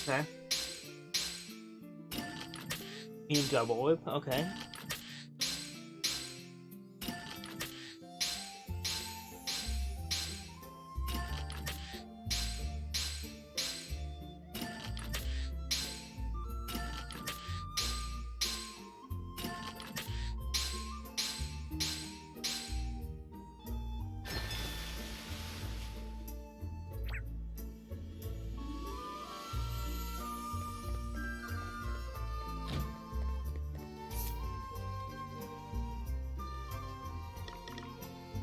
Okay. You double whip. Okay.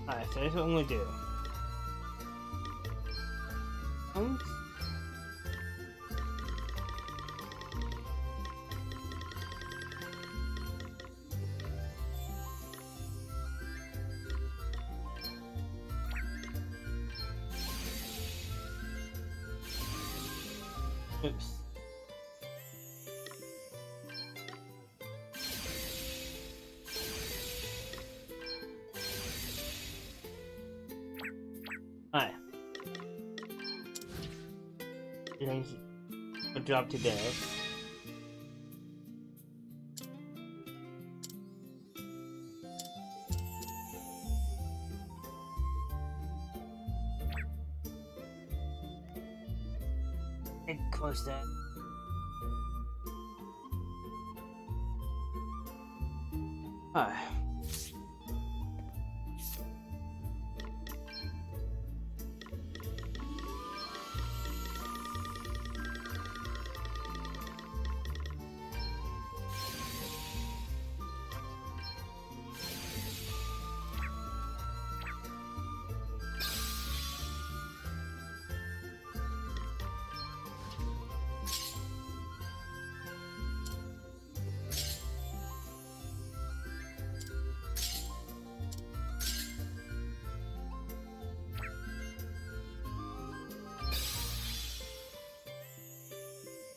Alright, so that's what I'm gonna do. Um, Oops. Alright. I'll drop to this. And close that. Alright.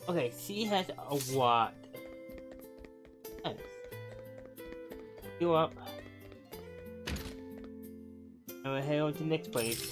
Okay, C has a lot. Thanks. You up. And we'll head on to the next place.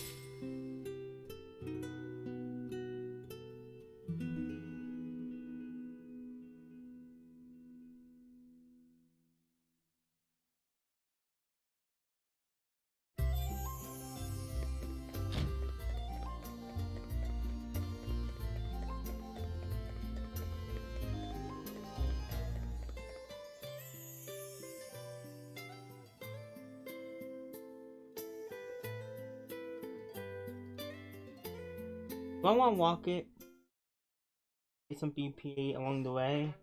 Do I want to walk it? Get some BP along the way.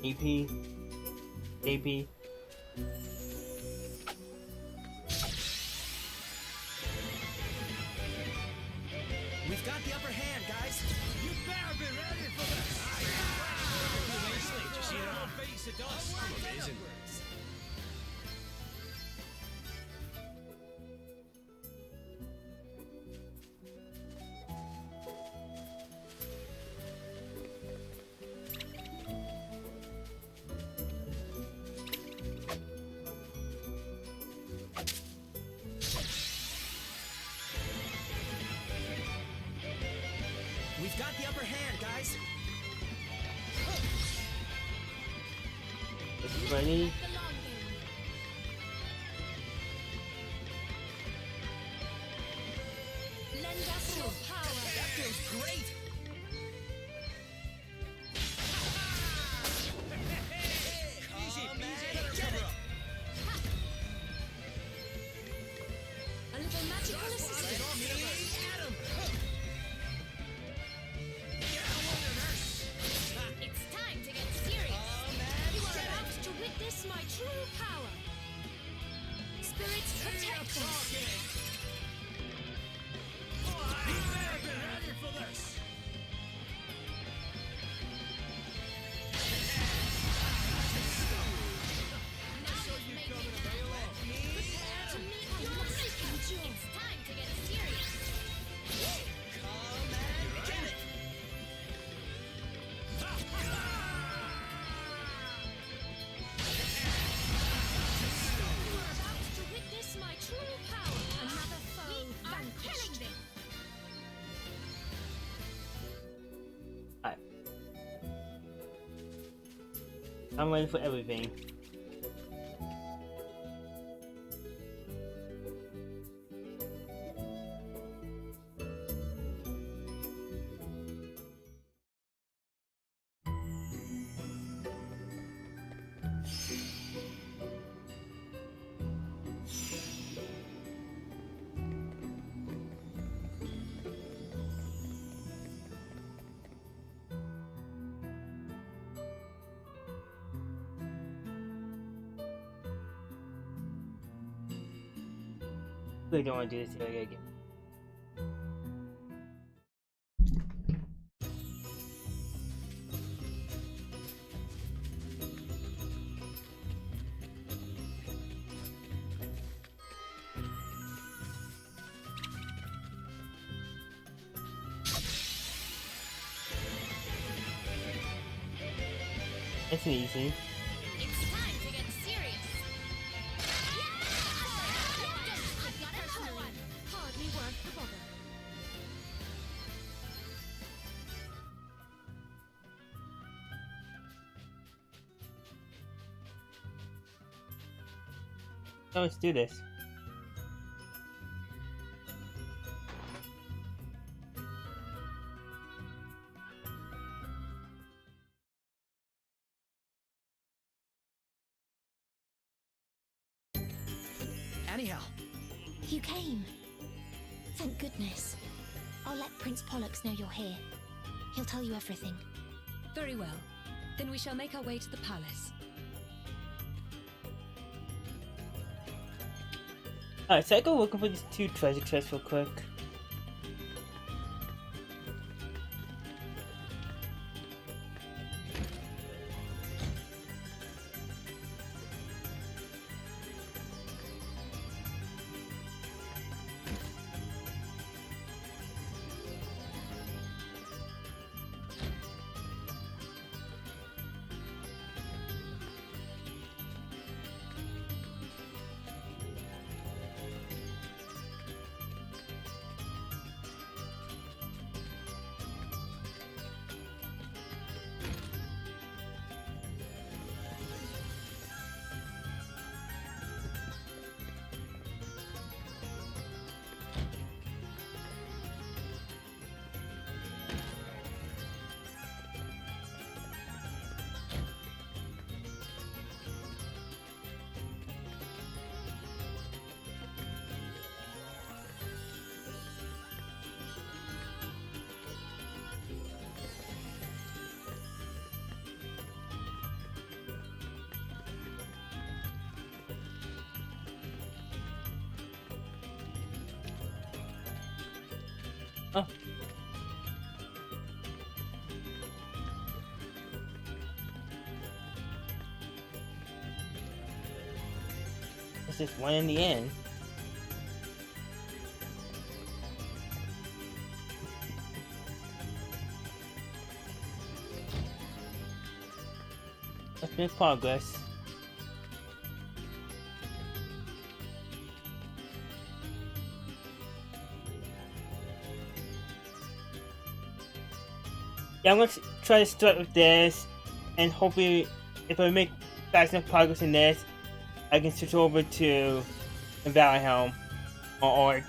AP. AP. We've got the upper hand, guys. You better be ready for this. Just see it on face of dust. Amazing. We've got the upper hand, guys. Ready? Lend us your power. That feels great. Easy, easy. Get it. A little magical assistance. Adam. It's time to get serious. Set out to witness my true power. Spirits protect us. You better be ready for this. I'm ready for everything. Really don't want to do this area again. It's easy. It's time to get serious. I've got a hard one. Hardly worth the bother. So let's do this. Anyhow, You came. Thank goodness. I'll let Prince Pollux know you're here. He'll tell you everything. Very well. Then we shall make our way to the palace. Alright, so I go looking for these 2 treasure chests real quick. Oh. It's just one in the end. Let's make progress. Yeah, I'm gonna try to start with this, and hopefully, if I make fast enough progress in this, I can switch over to Valhelm or Orc.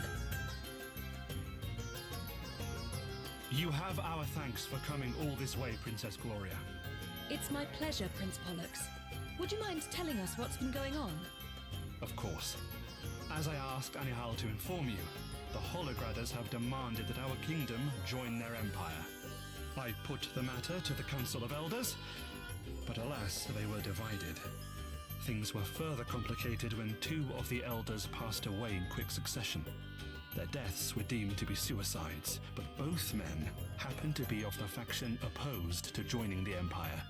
You have our thanks for coming all this way, Princess Gloria. It's my pleasure, Prince Pollux. Would you mind telling us what's been going on? Of course. As I asked Anihal to inform you, the Holograders have demanded that our kingdom join their empire. I put the matter to the Council of Elders, but alas, they were divided. Things were further complicated when 2 of the elders passed away in quick succession. Their deaths were deemed to be suicides, but both men happened to be of the faction opposed to joining the Empire,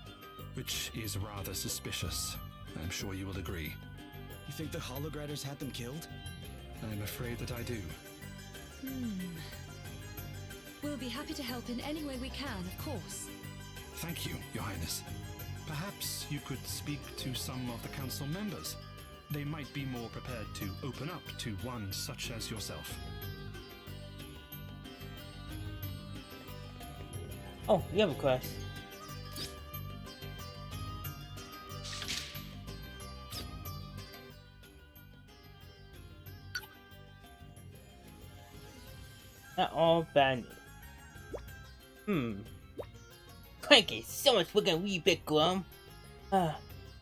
which is rather suspicious. I'm sure you will agree. you think the Holograders had them killed? I'm afraid that I do. We'll be happy to help in any way we can, of course. Thank you, Your Highness. Perhaps you could speak to some of the council members. They might be more prepared to open up to one such as yourself. Oh, you have a quest. Not all bad news. Cranky, so much looking a wee bit glum. I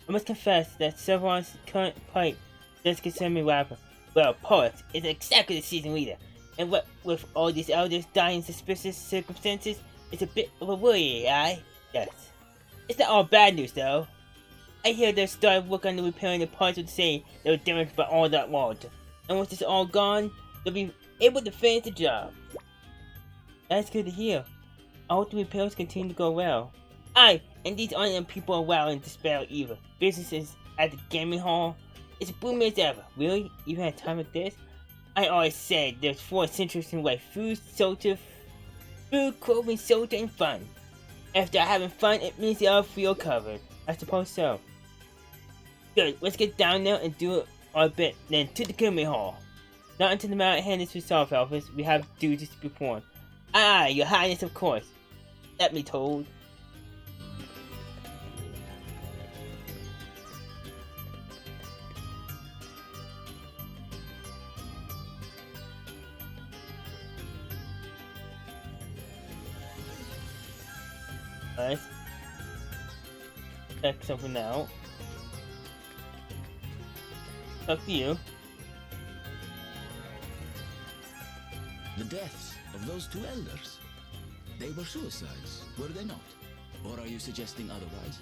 must confess that Sevron's current plight does concern me rather. Well, Pollux is exactly the season leader, and what with all these elders dying in suspicious circumstances, it's a bit of a worry, aye? Yes. It's not all bad news, though. I hear they started work on the repairing the parts of the city that were damaged by all that water. And once it's all gone, they'll be able to finish the job. That's good to hear. I hope the repairs continue to go well. Aye, and these aren't people around in despair either. Businesses at the gaming hall, it's booming as ever. Really? Even at a time like this? I always said there's 4 centuries in life: food, clothing, shelter, and fun. After having fun, it means the other 3 are covered. I suppose so. Good, let's get down there and do our bit, then to the gaming hall. Not until the matter at hand is resolved, Alphys. We have duties to perform. Aye, your highness, of course. Let me told. Let's check something out. Up to you. The deaths of those 2 elders. They were suicides, were they not? Or are you suggesting otherwise?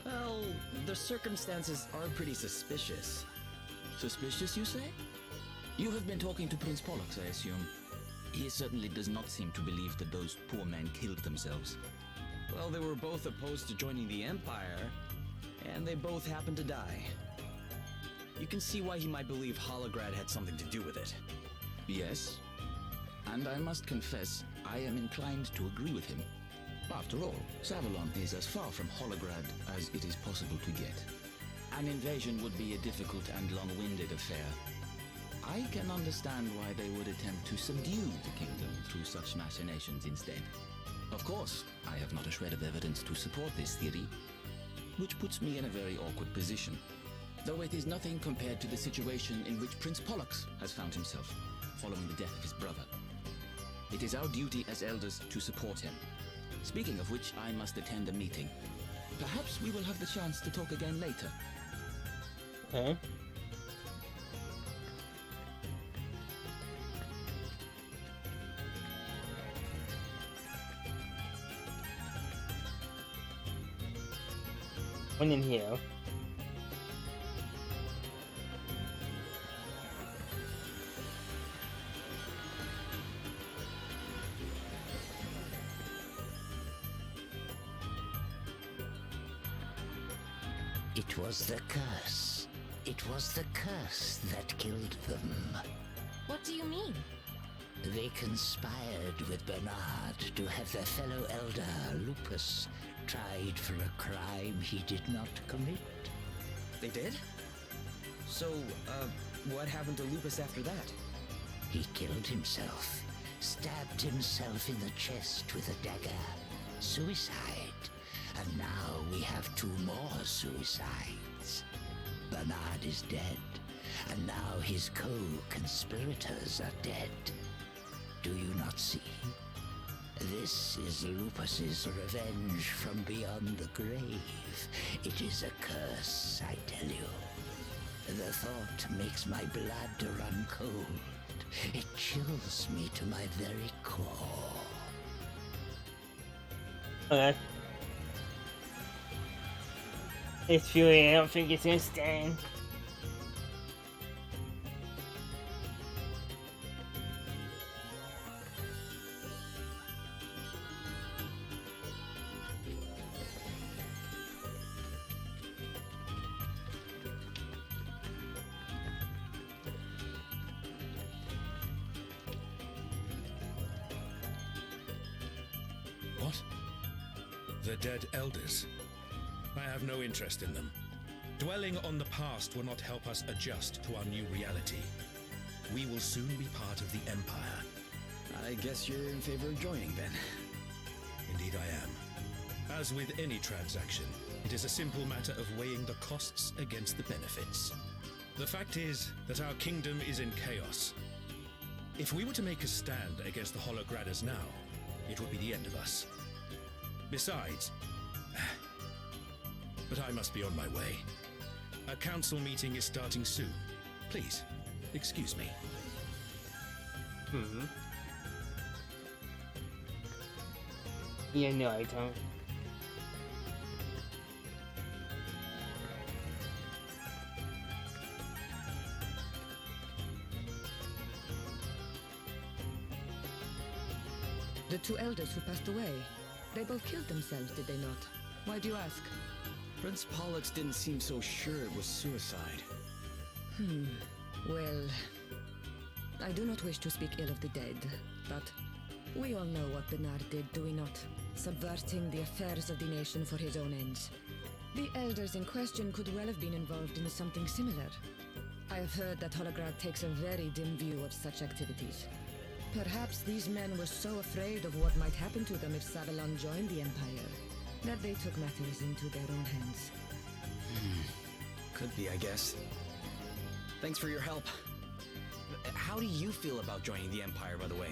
Well, the circumstances are pretty suspicious. Suspicious, you say? You have been talking to Prince Pollux, I assume. He certainly does not seem to believe that those poor men killed themselves. Well, they were both opposed to joining the Empire, and they both happened to die. You can see why he might believe Holograd had something to do with it. Yes, and I must confess, I am inclined to agree with him. After all, Savalon is as far from Holograd as it is possible to get. An invasion would be a difficult and long-winded affair. I can understand why they would attempt to subdue the kingdom through such machinations instead. Of course, I have not a shred of evidence to support this theory, which puts me in a very awkward position, though it is nothing compared to the situation in which Prince Pollux has found himself, following the death of his brother. It is our duty as elders to support him. Speaking of which, I must attend a meeting. Perhaps we will have the chance to talk again later. Okay. One in here. It was the curse. It was the curse that killed them. What do you mean? They conspired with Bernard to have their fellow elder, Lupus, tried for a crime he did not commit. They did? So, what happened to Lupus after that? He killed himself, stabbed himself in the chest with a dagger. Suicide. And now we have 2 more suicides. Bernard is dead, and now his co-conspirators are dead. Do you not see? This is Lupus's revenge from beyond the grave. It is a curse, I tell you. The thought makes my blood run cold. It chills me to my very core. Okay. It's Fury, I don't think it's gonna stand. What? The dead elders? I have no interest in them. Dwelling on the past will not help us adjust to our new reality. We will soon be part of the Empire. I guess you're in favor of joining, then. Indeed I am. As with any transaction, it is a simple matter of weighing the costs against the benefits. The fact is that our kingdom is in chaos. If we were to make a stand against the Hologradders now, it would be the end of us. Besides... But I must be on my way. A council meeting is starting soon. Please, excuse me. Yeah, no, I don't. The two elders who passed away, they both killed themselves, did they not? Why do you ask? Prince Pollux didn't seem so sure it was suicide. Well, I do not wish to speak ill of the dead, but we all know what Bernard did, do we not? Subverting the affairs of the nation for his own ends. The elders in question could well have been involved in something similar. I have heard that Holograd takes a very dim view of such activities. Perhaps these men were so afraid of what might happen to them if Savalon joined the Empire, that they took matters into their own hands. Could be, I guess. Thanks for your help. How do you feel about joining the Empire, by the way?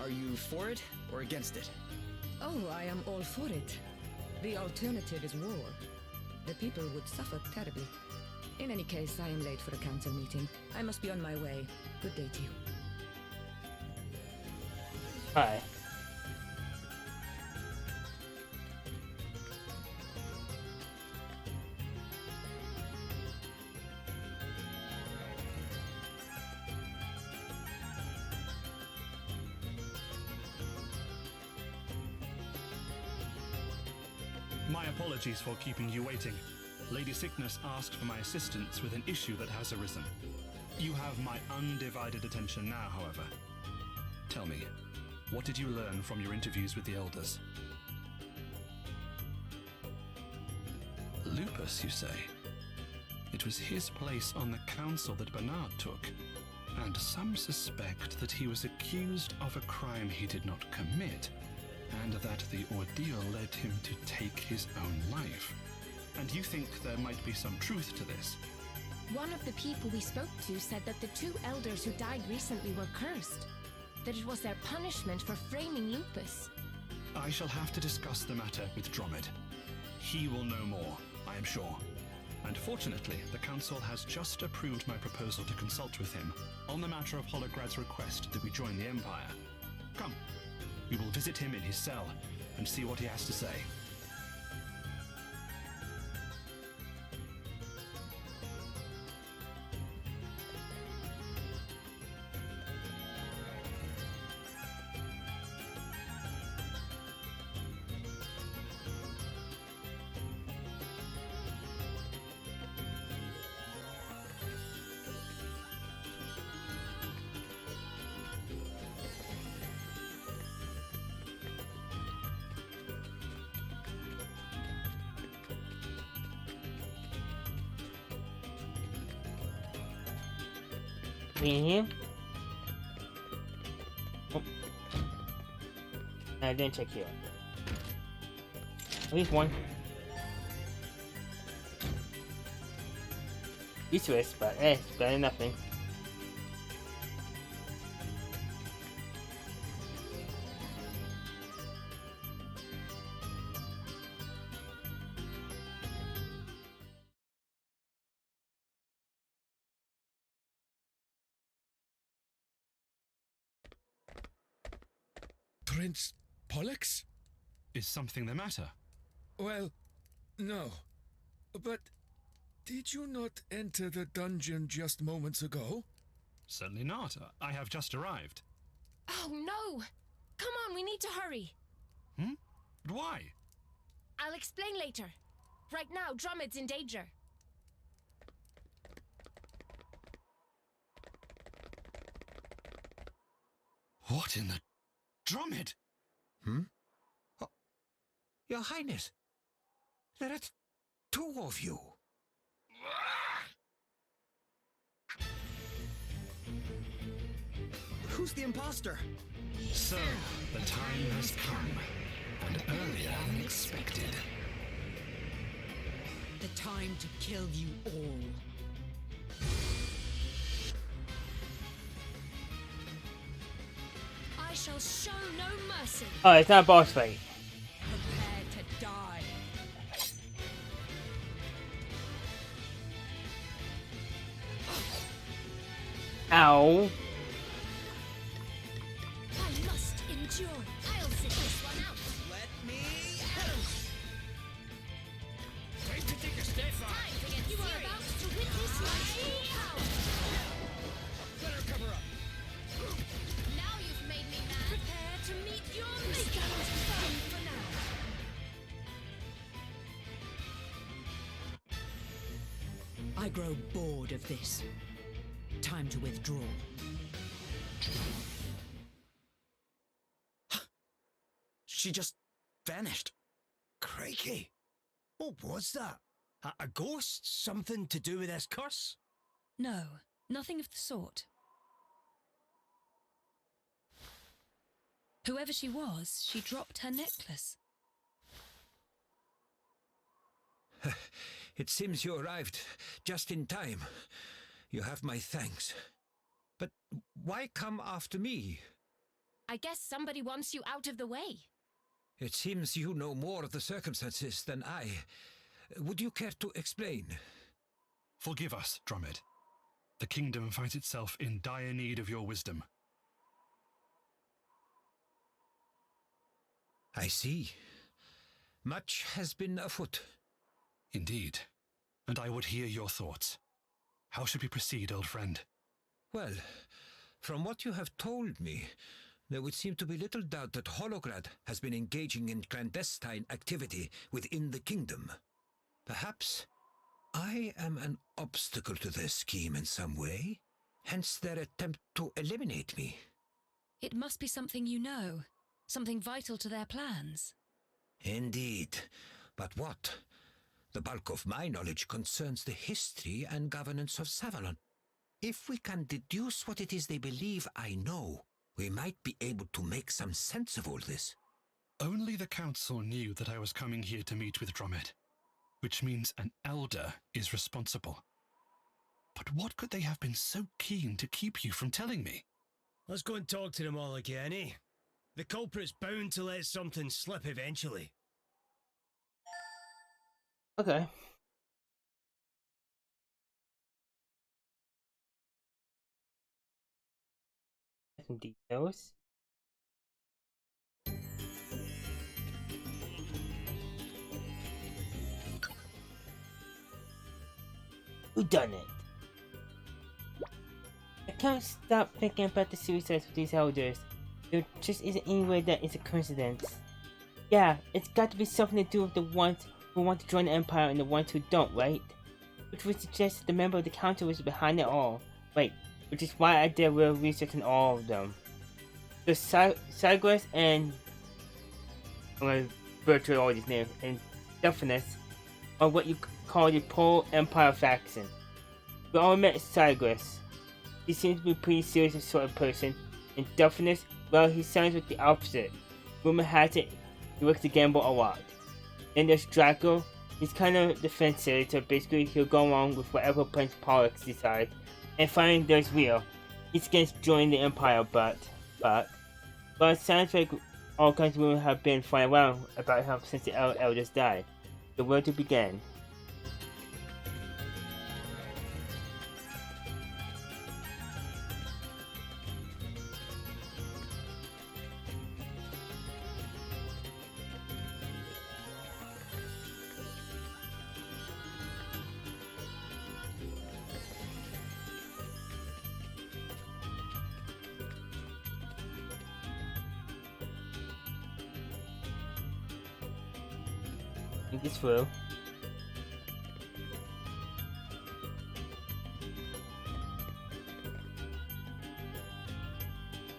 Are you for it or against it? Oh, I am all for it. The alternative is war. The people would suffer terribly. In any case, I am late for a council meeting. I must be on my way. Good day to you. Hi. My apologies for keeping you waiting. Lady Sickness asked for my assistance with an issue that has arisen. You have my undivided attention now, however. Tell me, what did you learn from your interviews with the elders? Lupus, you say? It was his place on the council that Bernard took, and some suspect that he was accused of a crime he did not commit, and that the ordeal led him to take his own life. And you think there might be some truth to this? One of the people we spoke to said that the two elders who died recently were cursed. That it was their punishment for framing Lupus. I shall have to discuss the matter with Dromid. He will know more, I am sure. And fortunately, the Council has just approved my proposal to consult with him on the matter of Holograd's request that we join the Empire. Come, we will visit him in his cell and see what he has to say. In here? Oh. I didn't check here. At least one. Useless, but it's better than nothing. Prince Pollux? Is something the matter? Well, no. But did you not enter the dungeon just moments ago? Certainly not. I have just arrived. Oh no! Come on, we need to hurry. But why? I'll explain later. Right now, Dromid's in danger. What in the... Dromid! Oh, Your Highness, there are two of you. Who's the imposter? So, the time has come, and earlier than expected. The time to kill you all. shall show no mercy. Oh, it's not a boss fight. Prepare to die. Ow. I must endure. I'll sit this one out. Let me Time to take a step back. Time to get you are about to witness my true power. Let her cover up. Now you've made me mad. Prepare to meet your maker. Fun for now. I grow bored of this. Time to withdraw. She just vanished. Crikey. What was that? A ghost? Something to do with this curse? No, nothing of the sort. Whoever she was, she dropped her necklace. It seems you arrived just in time. You have my thanks. But why come after me? I guess somebody wants you out of the way. It seems you know more of the circumstances than I. Would you care to explain? Forgive us, Drummond. The kingdom finds itself in dire need of your wisdom. I see. Much has been afoot. Indeed. And I would hear your thoughts. How should we proceed, old friend? Well, from what you have told me, there would seem to be little doubt that Holograd has been engaging in clandestine activity within the kingdom. Perhaps I am an obstacle to their scheme in some way, hence their attempt to eliminate me. It must be something you know, something vital to their plans. Indeed. But what? The bulk of my knowledge concerns the history and governance of Savalon. If we can deduce what it is they believe I know, we might be able to make some sense of all this. Only the council knew that I was coming here to meet with Drummond, which means an elder is responsible. But what could they have been so keen to keep you from telling me? Let's go and talk to them all again, eh? The culprit's bound to let something slip eventually. Okay. Some details. Who done it? I can't stop thinking about the suicides of these elders. There just isn't any way that it's a coincidence. Yeah, it's got to be something to do with the ones who want to join the Empire and the ones who don't, right? Which would suggest that the member of the council was behind it all. Right, which is why I did real research on all of them. The Cygress and I'm gonna butcher all these names, and Delphinus are what you call the pro-Empire faction. We all met Cygress. He seems to be a pretty serious sort of person, and Delphinus, well, he sounds like the opposite. Rumor has it he likes to gamble a lot. Then there's Draco. He's kind of defensive, so basically he'll go along with whatever Prince Pollux decides. And finally there's Rio. He's against joining the Empire, but it sounds like all kinds of rumors have been flying around about him since the elders died. So where to begin? Think this through.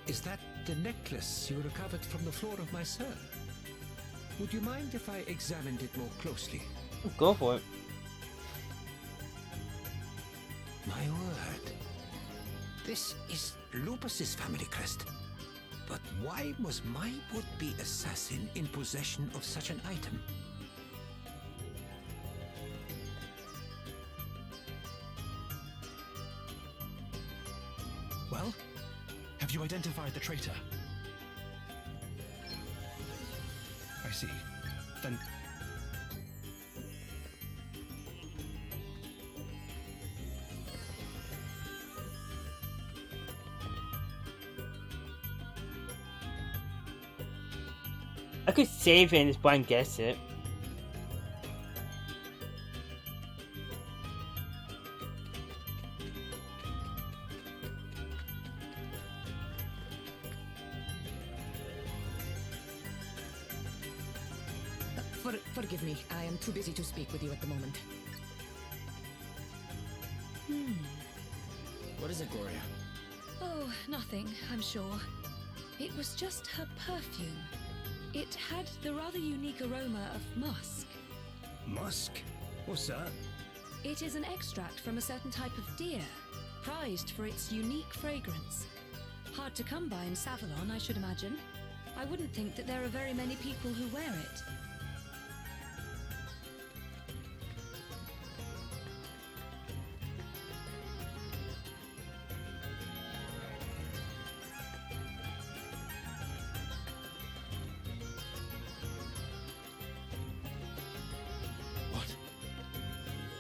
Is that the necklace you recovered from the floor of my cell? Would you mind if I examined it more closely? Go for it. My word. This is Lupus's family crest. But why was my would-be assassin in possession of such an item? Well, have you identified the traitor? see. Then I could save it and just blind guess it. Forgive me, I am too busy to speak with you at the moment. What is it, Gloria? Oh, nothing, I'm sure. It was just her perfume. It had the rather unique aroma of musk. Musk? What's that? It is an extract from a certain type of deer, prized for its unique fragrance. Hard to come by in Savalon, I should imagine. I wouldn't think that there are very many people who wear it.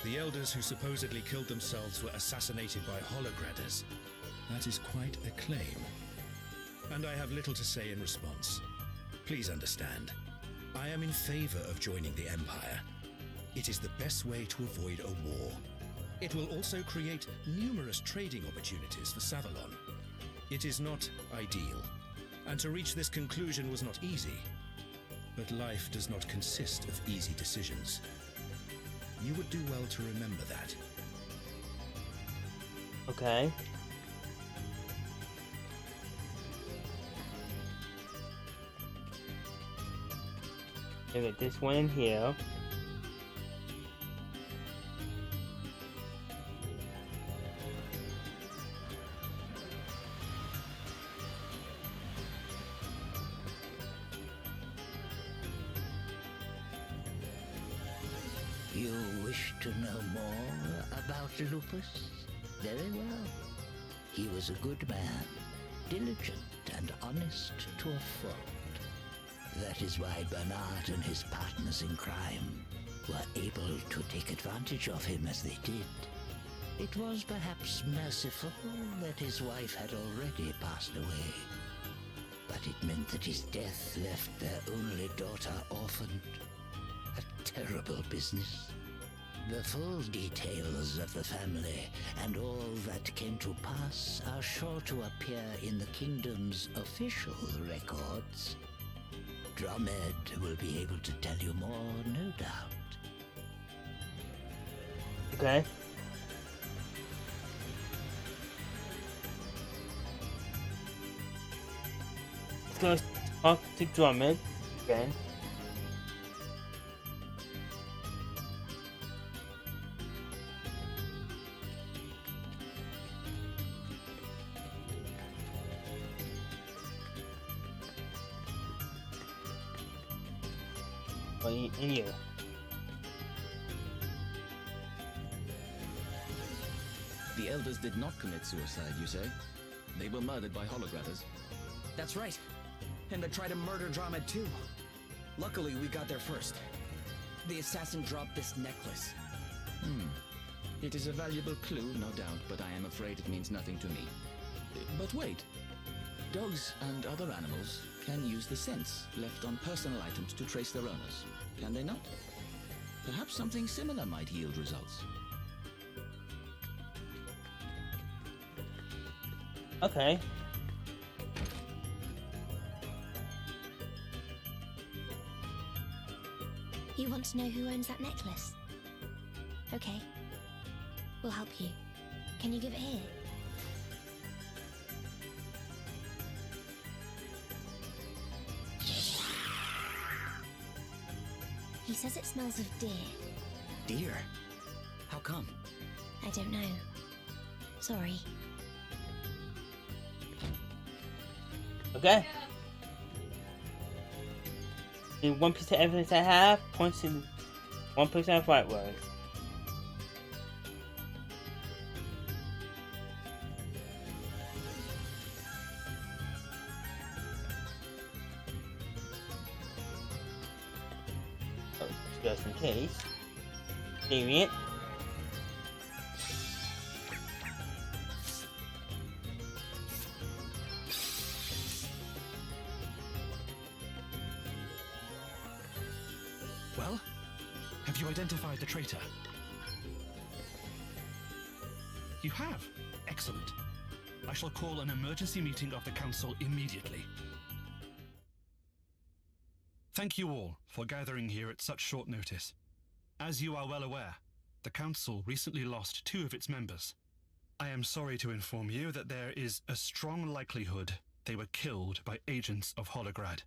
The elders who supposedly killed themselves were assassinated by Holograders. That is quite a claim. And I have little to say in response. Please understand, I am in favor of joining the Empire. It is the best way to avoid a war. It will also create numerous trading opportunities for Savalon. It is not ideal, and to reach this conclusion was not easy. But life does not consist of easy decisions. You would do well to remember that. Okay. I got this one in here. You wish to know more about Lupus? Very well. He was a good man, diligent and honest to a fault. That is why Bernard and his partners in crime were able to take advantage of him as they did. It was perhaps merciful that his wife had already passed away, but it meant that his death left their only daughter orphaned. A terrible business. The full details of the family and all that came to pass are sure to appear in the kingdom's official records. Dromed will be able to tell you more, no doubt. Okay. Let's go talk to Drummond again. In you. The elders did not commit suicide, you say? They were murdered by Holograders? That's right. And they tried to murder Dromed too. Luckily, we got there first. The assassin dropped this necklace. It is a valuable clue, no doubt, but I am afraid it means nothing to me. But wait. Dogs and other animals can use the scents left on personal items to trace their owners, can they not? Perhaps something similar might yield results. Okay. You want to know who owns that necklace? Okay. We'll help you. Can you give it here? He says it smells of deer. Deer? How come? I don't know. Sorry. Okay. The 1% evidence I have points to 1% of right words. just in case. Saving it. Well, have you identified the traitor? You have. Excellent. I shall call an emergency meeting of the Council immediately. Thank you all for gathering here at such short notice. As you are well aware, the Council recently lost 2 of its members. I am sorry to inform you that there is a strong likelihood they were killed by agents of Holograd.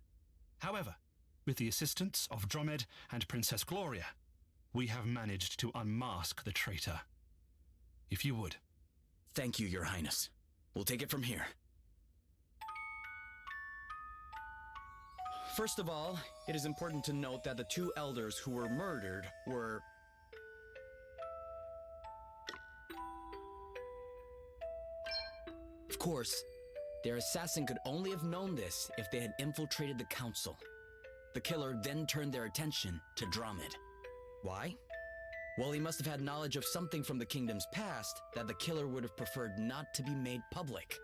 However, with the assistance of Dromed and Princess Gloria, we have managed to unmask the traitor. If you would. Thank you, Your Highness. We'll take it from here. First of all, it is important to note that the 2 elders who were murdered were... Of course, their assassin could only have known this if they had infiltrated the Council. The killer then turned their attention to Dromed. Why? Well, he must have had knowledge of something from the kingdom's past that the killer would have preferred not to be made public.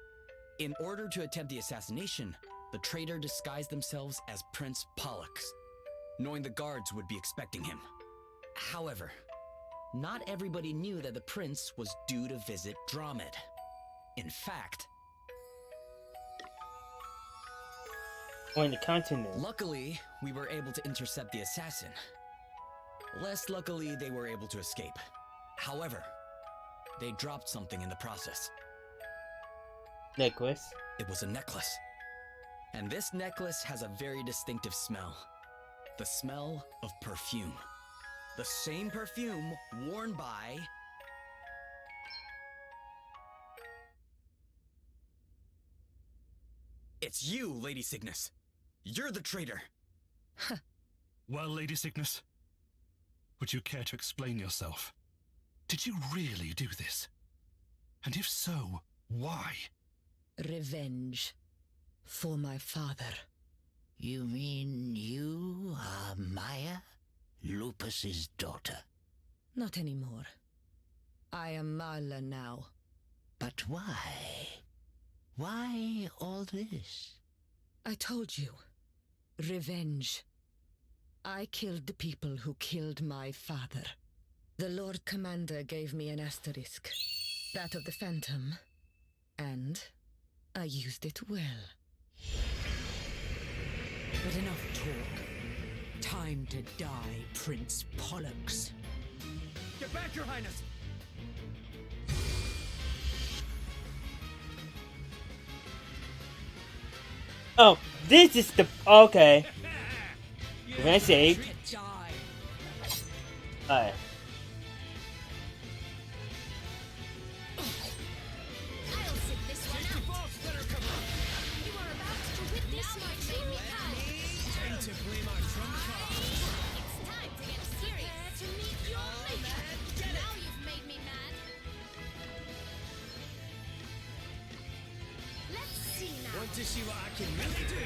In order to attempt the assassination, the traitor disguised themselves as Prince Pollux, knowing the guards would be expecting him. However, not everybody knew that the prince was due to visit Dromed. In fact, On the continent. luckily, we were able to intercept the assassin. Less luckily, they were able to escape. However, they dropped something in the process. Necklace. It was a necklace. And this necklace has a very distinctive smell. The smell of perfume. The same perfume worn by... It's you, Lady Cygnus. You're the traitor. Well, Lady Cygnus, would you care to explain yourself? Did you really do this? And if so, why? Revenge. For my father. You mean you are Maya, Lupus's daughter? Not anymore. I am Marla now. But why? Why all this? I told you. Revenge. I killed the people who killed my father. The Lord Commander gave me an asterisk, that of the Phantom, and I used it well. But enough talk. Time to die, Prince Pollux. Get back, Your Highness! Oh, this is the... Okay. We're gonna save. Alright. I'll sit this one out. You are about to witness my true power. Time to play my trump card. It's time to get serious. To meet your maker. Now you've made me mad. Let's see now. Want to see what I can really do?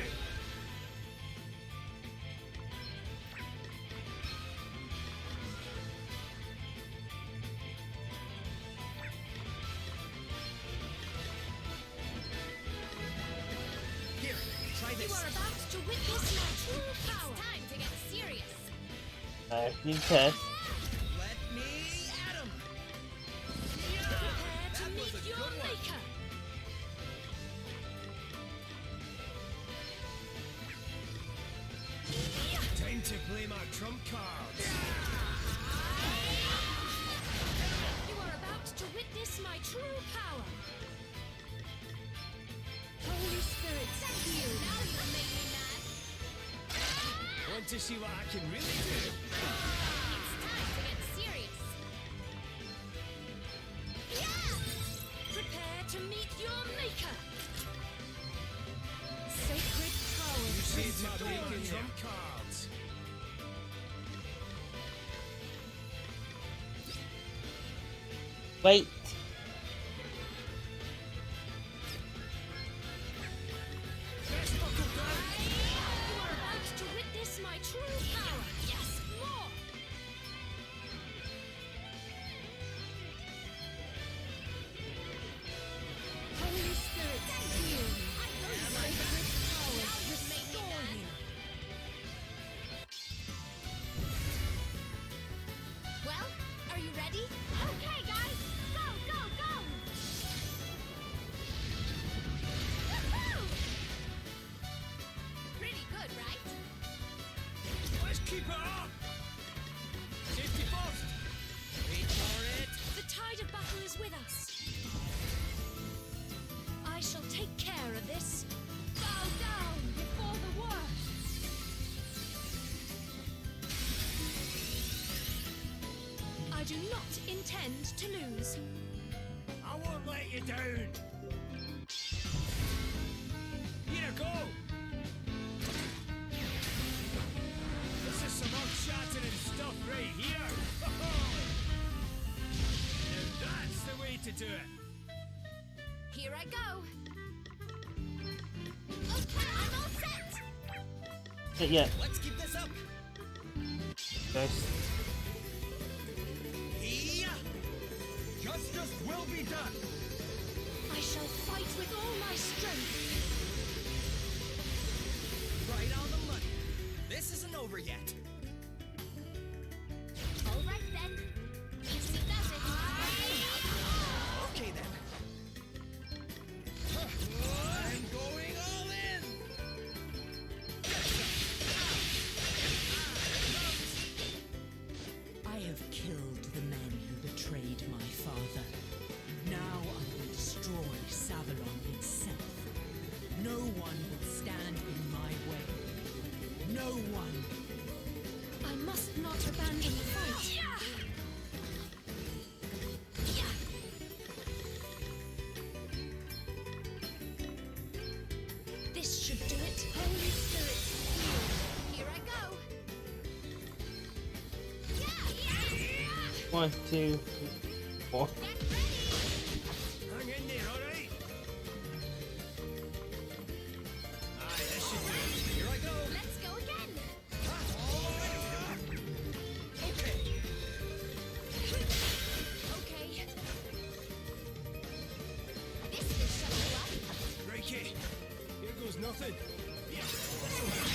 Here, try You this. are about to witness my true power. It's time to get serious. Acting test. Let me at 'em. Prepare to That was meet a your good one. maker. Time to play my trump cards. You are about to witness my true power. Holy Spirit, thank you. Now you've made me mad. Want to see what I can really do? It's time to get serious. Prepare to meet your maker. Sacred power. You saved my restore making you. trump cards. Wait. You are about to witness my true power. Yes, more. good, right? Let's keep it up! Safety first! Wait for it! The tide of battle is with us. I shall take care of this. Bow down before the worst. I do not intend to lose. I won't let you down! Here, go! This is some earth-shattering stuff right here! Now that's the way to do it! Here I go. Okay, I'm all set. Yeah. Let's keep this up! Guys. Yeah! Justice will be done! I shall fight with all my strength. Right on the money. This isn't over yet. All right then. Easy does it. Okay then. I'm going all in. I have killed the men who betrayed my father. Now I will destroy Savalon itself. No one will stand in my way. No one. I must not abandon the fight. This should do it. Holy Spirit, here I go. 1, 2, 3, 4. Hang in there, alright? Aye, this should do it. Here I go. Let's go again. Okay. Okay. This will shut you up. Crikey. Here goes nothing. Yeah, this'll help.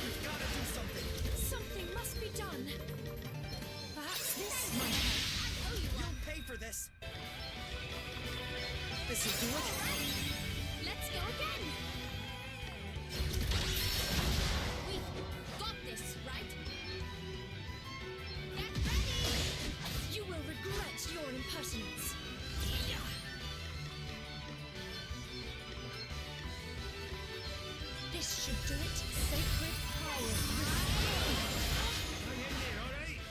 We've got to do something. Something must be done. Perhaps this might help. You'll pay for this. This'll do it. Let's go again. We've got this, right? Get ready. You will regret your impertinence. This should do it. Sacred power. Hang in there, alright?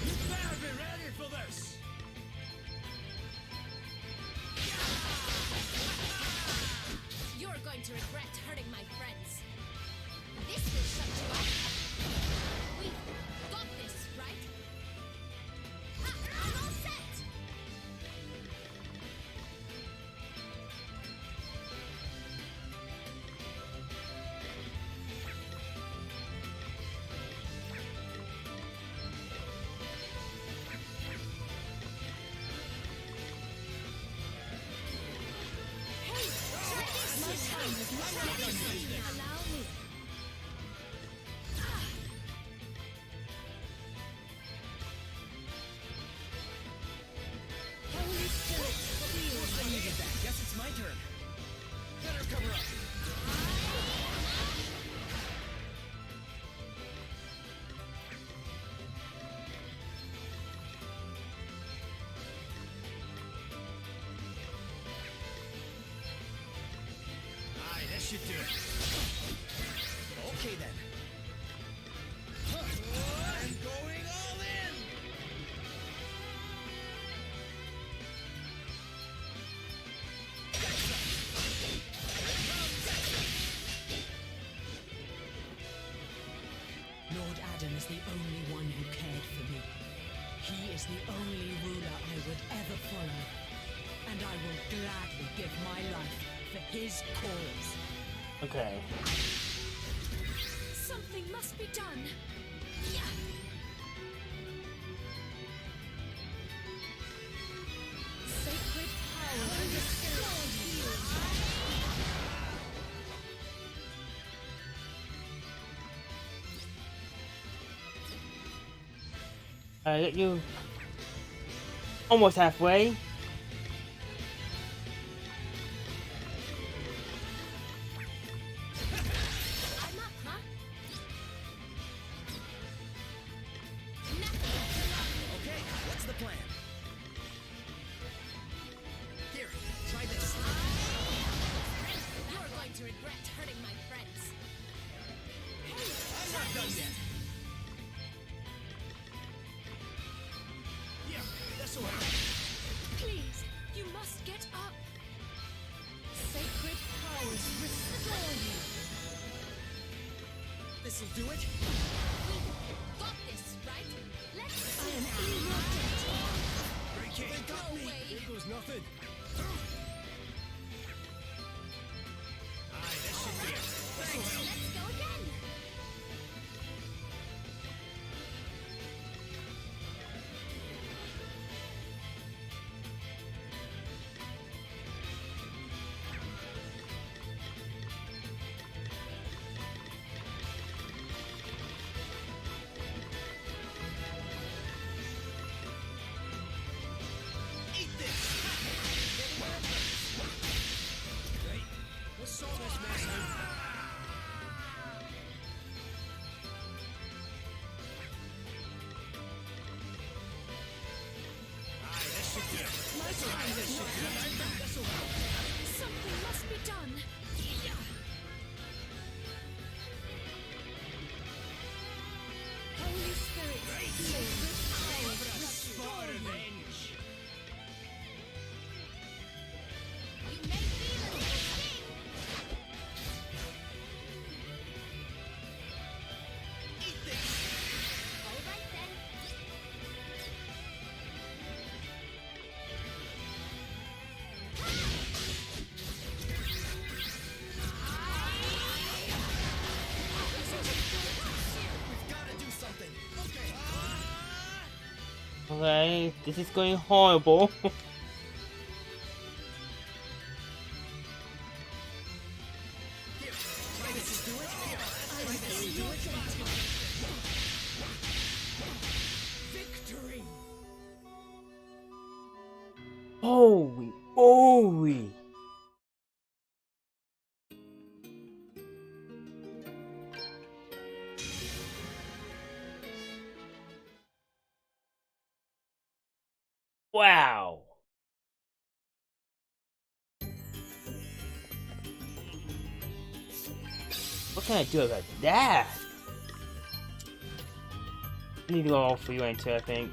You better be ready for this! You're going to regret hurting my friends. This will shut you up. We've got this, right? I'm all set. My time has not yet come. Allow me. Holy Spirit, I needed that. Guess it's my turn. Better cover up. Aye, this should do it. Okay then. I'm going all in. Lord Adam is the only one who cared for me. He is the only ruler I would ever follow. And I will gladly give my life for his cause. Okay. something must be done. Yeah. I get you almost halfway. I'm up, huh? Okay, what's the plan? Here, try this. You're going to regret hurting my friends. I'm not done yet. Yeah, this'll work. Please, you must get up. Sacred powers restore you. This'll do it. We got this, right? Let's I am in your debt. Break it. They got me. Here goes nothing. Aye, this should be it. This'll help. Let's go again. Eat this! Right, let's sort this mess out. Aye, this should do it. This'll help. Something must be done. Holy Spirit, sacred powers restore Revenge! You may feel a little sting. Eat this! All right then. We've gotta do something. Okay. Okay, this is going horrible. Here, try this. Do it. Here, try this. Do it. Victory! Holy, holy. Wow. What can I do about that? I need to go all free enter, I think.